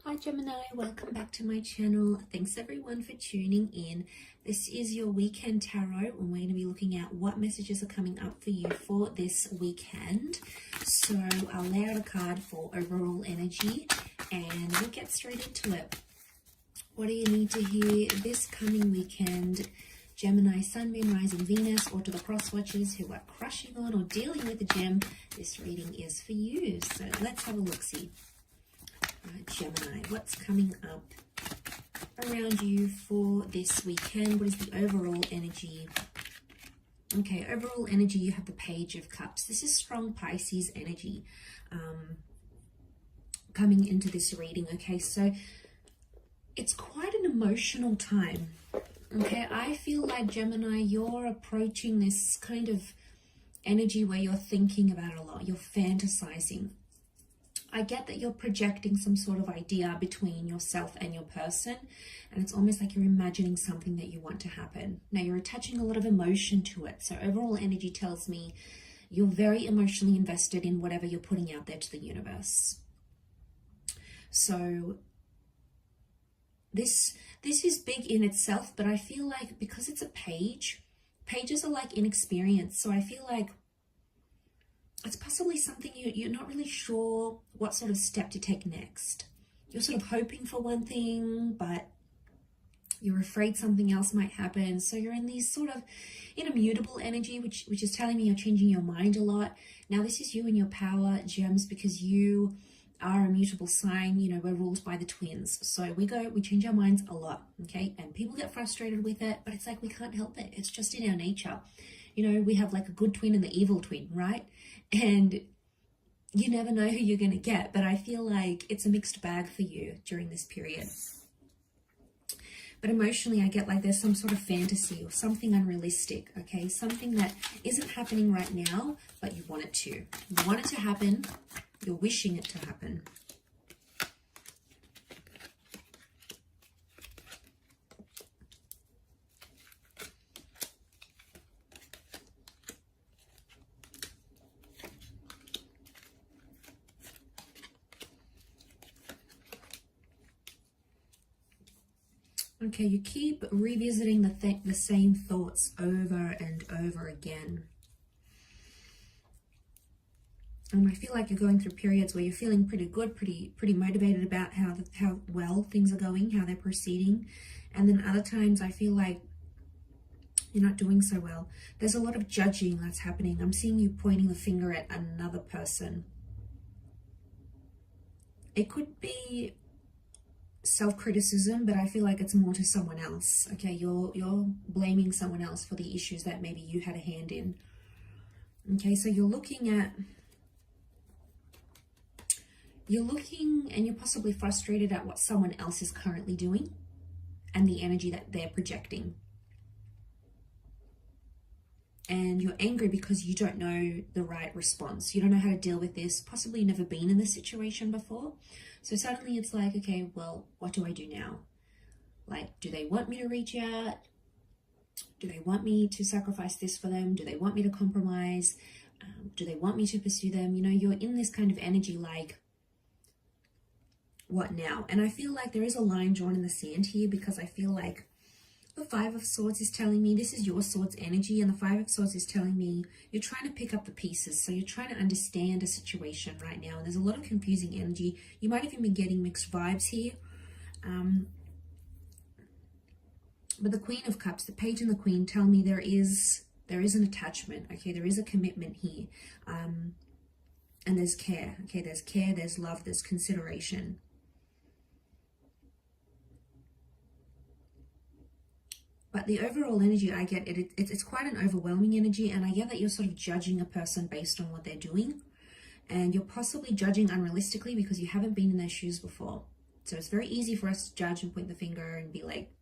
Hi Gemini, welcome back to my channel. Thanks everyone for tuning in. This is your weekend tarot and we're going to be looking at what messages are coming up for you for this weekend. So I'll lay out a card for overall energy and we'll get straight into it. What do you need to hear this coming weekend? Gemini, Sun, Moon, Rising, Venus, or to the cross watchers who are crushing on or dealing with the gem, this reading is for you. So let's have a look-see. Gemini, what's coming up around you for this weekend? What is the overall energy? Okay, overall energy, you have the Page of Cups. This is strong Pisces energy coming into this reading. Okay, so it's quite an emotional time. Okay, I feel like Gemini, you're approaching this kind of energy where you're thinking about it a lot, you're fantasizing. I get that you're projecting some sort of idea between yourself and your person, and it's almost like you're imagining something that you want to happen. Now, you're attaching a lot of emotion to it. So overall energy tells me you're very emotionally invested in whatever you're putting out there to the universe. So this is big in itself, but I feel like because it's a page, pages are like inexperienced. So I feel like it's possibly something you're not really sure what sort of step to take next. You're sort of hoping for one thing, but you're afraid something else might happen. So you're in these sort of immutable energy, which is telling me you're changing your mind a lot. Now, this is you and your power, gems, because you are a mutable sign. You know, we're ruled by the twins. So we change our minds a lot, okay? And people get frustrated with it, but it's like we can't help it. It's just in our nature. You know, we have like a good twin and the evil twin, right? And you never know who you're going to get, but I feel like it's a mixed bag for you during this period. But emotionally, I get like there's some sort of fantasy or something unrealistic, okay? Something that isn't happening right now, but you want it to. You want it to happen. You're wishing it to happen. Okay, you keep revisiting the same thoughts over and over again. And I feel like you're going through periods where you're feeling pretty good, pretty motivated about how well things are going, how they're proceeding. And then other times I feel like you're not doing so well. There's a lot of judging that's happening. I'm seeing you pointing the finger at another person. It could be self-criticism, but I feel like it's more to someone else. Okay, you're blaming someone else for the issues that maybe you had a hand in. Okay, so you're looking and you're possibly frustrated at what someone else is currently doing and the energy that they're projecting. And you're angry because you don't know the right response. You don't know how to deal with this. Possibly you've never been in this situation before. So suddenly it's like, okay, well, what do I do now? Like, do they want me to reach out? Do they want me to sacrifice this for them? Do they want me to compromise? Do they want me to pursue them? You know, you're in this kind of energy like, what now? And I feel like there is a line drawn in the sand here because I feel like the Five of Swords is telling me this is your Swords energy, and the Five of Swords is telling me you're trying to pick up the pieces. So you're trying to understand a situation right now, and there's a lot of confusing energy. You might even be getting mixed vibes here. But the Queen of Cups, the Page and the Queen tell me there is an attachment, okay? There is a commitment here. And there's care, okay? There's care, there's love, there's consideration. But the overall energy I get, it's quite an overwhelming energy, and I get that you're sort of judging a person based on what they're doing, and you're possibly judging unrealistically because you haven't been in their shoes before. So it's very easy for us to judge and point the finger and be like,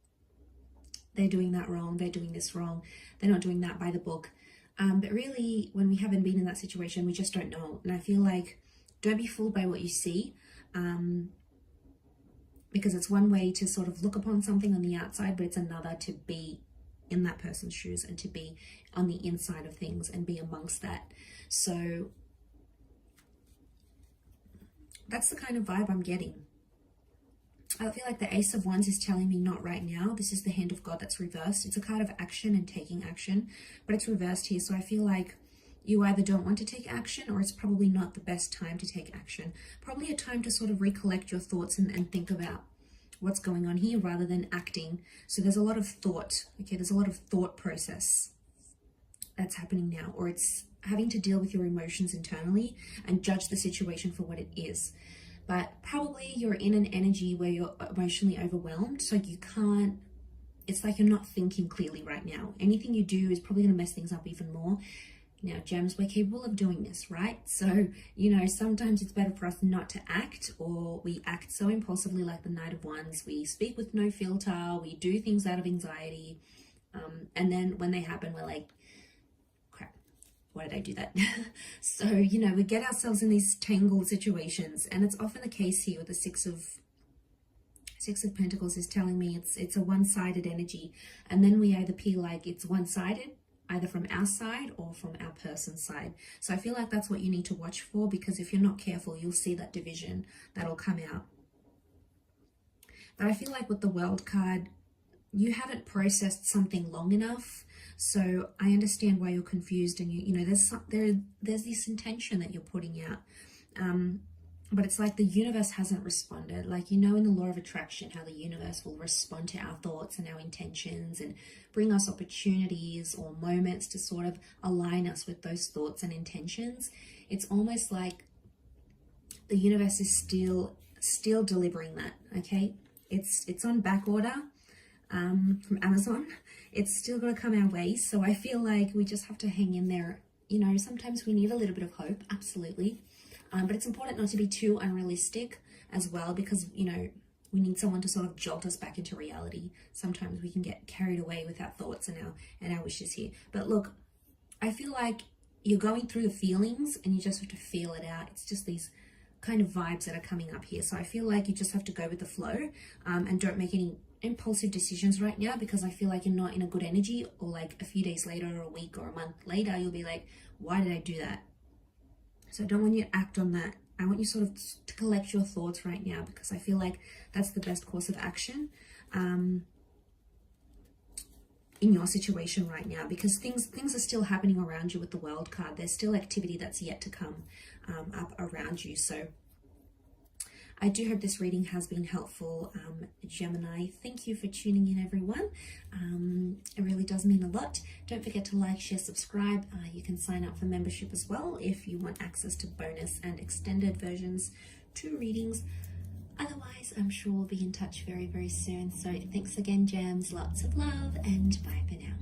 they're doing that wrong, they're doing this wrong, they're not doing that by the book. But really, when we haven't been in that situation, we just don't know. And I feel like, don't be fooled by what you see. Because it's one way to sort of look upon something on the outside, but it's another to be in that person's shoes and to be on the inside of things and be amongst that. So that's the kind of vibe I'm getting. I feel like the Ace of Wands is telling me not right now. This is the Hand of God that's reversed. It's a card of action and taking action, but it's reversed here. So I feel like you either don't want to take action, or it's probably not the best time to take action. Probably a time to sort of recollect your thoughts and think about what's going on here rather than acting. So there's a lot of thought, okay? There's a lot of thought process that's happening now, or it's having to deal with your emotions internally and judge the situation for what it is. But probably you're in an energy where you're emotionally overwhelmed, so you can't, it's like you're not thinking clearly right now. Anything you do is probably going to mess things up even more. Now, gems, we're capable of doing this, right? So, you know, sometimes it's better for us not to act, or we act so impulsively like the Knight of Wands. We speak with no filter, we do things out of anxiety, and then when they happen, we're like, why did I do that? So, you know, we get ourselves in these tangled situations, and it's often the case here with the Six of Pentacles is telling me it's a one-sided energy, and then we either feel like it's one-sided, either from our side or from our person's side. So I feel like that's what you need to watch for, because if you're not careful, you'll see that division that'll come out. But I feel like with the World card, you haven't processed something long enough. So I understand why you're confused, and you know there's this intention that you're putting out, but it's like the universe hasn't responded. Like, you know, in the law of attraction, how the universe will respond to our thoughts and our intentions and bring us opportunities or moments to sort of align us with those thoughts and intentions. It's almost like the universe is still delivering that. Okay, it's on back order. From Amazon. It's still going to come our way, so I feel like we just have to hang in there. You know, sometimes we need a little bit of hope, absolutely, but it's important not to be too unrealistic as well, because, you know, we need someone to sort of jolt us back into reality. Sometimes we can get carried away with our thoughts and our wishes here. But look, I feel like you're going through the feelings and you just have to feel it out. It's just these kind of vibes that are coming up here. So I feel like you just have to go with the flow, and don't make any impulsive decisions right now, because I feel like you're not in a good energy, or like a few days later or a week or a month later, you'll be like, why did I do that? So I don't want you to act on that. I want you sort of to collect your thoughts right now, because I feel like that's the best course of action in your situation right now, because things are still happening around you with the World card. There's still activity that's yet to come up around you. So I do hope this reading has been helpful, Gemini. Thank you for tuning in, everyone. It really does mean a lot. Don't forget to like, share, subscribe. You can sign up for membership as well if you want access to bonus and extended versions to readings. Otherwise, I'm sure we'll be in touch very, very soon. So thanks again, gems. Lots of love, and bye for now.